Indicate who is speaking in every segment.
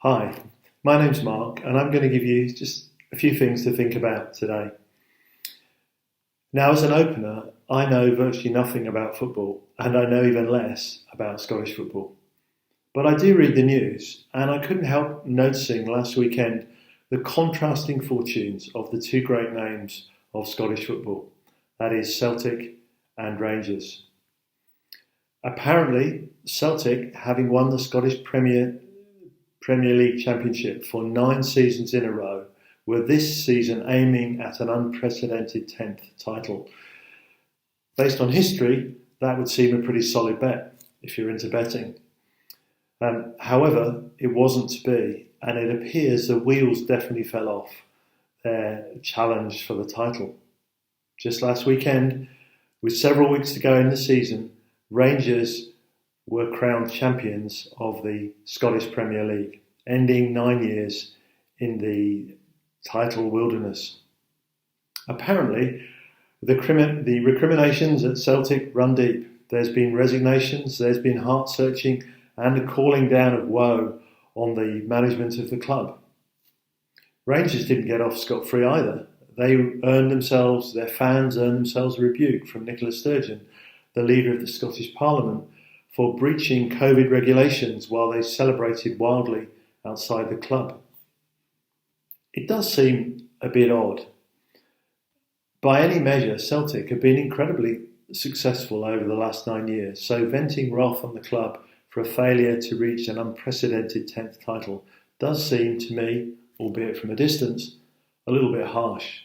Speaker 1: Hi, my name's Mark, and I'm going to give you just a few things to think about today. Now, as an opener, I know virtually nothing about football, and I know even less about Scottish football. But I do read the news, and I couldn't help noticing last weekend the contrasting fortunes of the two great names of Scottish football, that is Celtic and Rangers. Apparently, Celtic, having won the Scottish Premier League Championship for 9 seasons in a row, were this season aiming at an unprecedented 10th title. Based on history, that would seem a pretty solid bet if you're into betting. However, it wasn't to be, and it appears the wheels definitely fell off their challenge for the title. Just last weekend, with several weeks to go in the season, Rangers were crowned champions of the Scottish Premier League, ending 9 years in the title wilderness. Apparently, the recriminations at Celtic run deep. There's been resignations, there's been heart-searching, and a calling down of woe on the management of the club. Rangers didn't get off scot-free either. Their fans earned themselves a rebuke from Nicola Sturgeon, the leader of the Scottish Parliament, for breaching COVID regulations while they celebrated wildly outside the club. It does seem a bit odd. By any measure, Celtic have been incredibly successful over the last 9 years, so venting wrath on the club for a failure to reach an unprecedented 10th title does seem to me, albeit from a distance, a little bit harsh.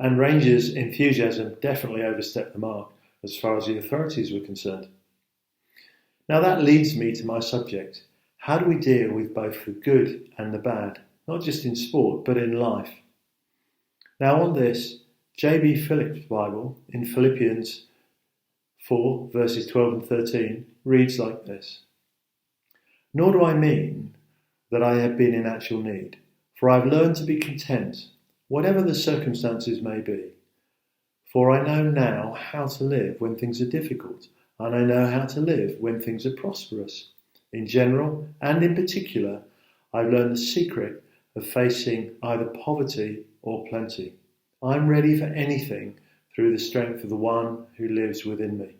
Speaker 1: And Rangers' enthusiasm definitely overstepped the mark as far as the authorities were concerned. Now that leads me to my subject. How do we deal with both the good and the bad, not just in sport, but in life? Now on this, J.B. Phillips' Bible in Philippians 4, verses 12 and 13, reads like this. Nor do I mean that I have been in actual need, for I have learned to be content, whatever the circumstances may be. For I know now how to live when things are difficult, and I know how to live when things are prosperous. In general, and in particular, I've learned the secret of facing either poverty or plenty. I'm ready for anything through the strength of the one who lives within me.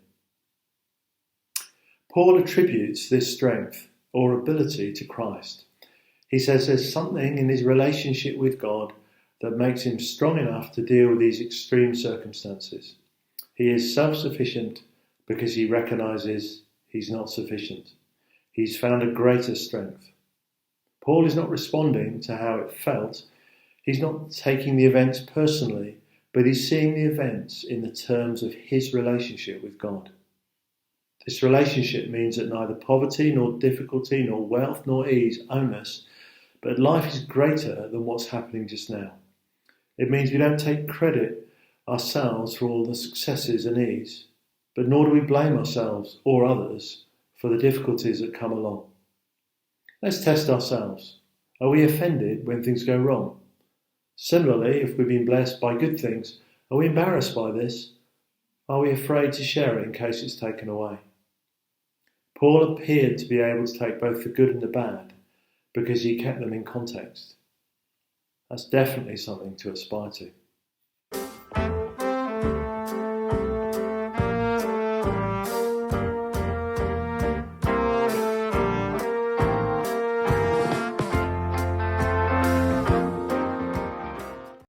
Speaker 1: Paul attributes this strength or ability to Christ. He says there's something in his relationship with God that makes him strong enough to deal with these extreme circumstances. He is self-sufficient because he recognises he's not sufficient. He's found a greater strength. Paul is not responding to how it felt. He's not taking the events personally, but he's seeing the events in the terms of his relationship with God. This relationship means that neither poverty, nor difficulty, nor wealth, nor ease own us, but life is greater than what's happening just now. It means we don't take credit ourselves for all the successes and ease, but nor do we blame ourselves or others for the difficulties that come along. Let's test ourselves. Are we offended when things go wrong? Similarly, if we've been blessed by good things, are we embarrassed by this? Are we afraid to share it in case it's taken away? Paul appeared to be able to take both the good and the bad because he kept them in context. That's definitely something to aspire to.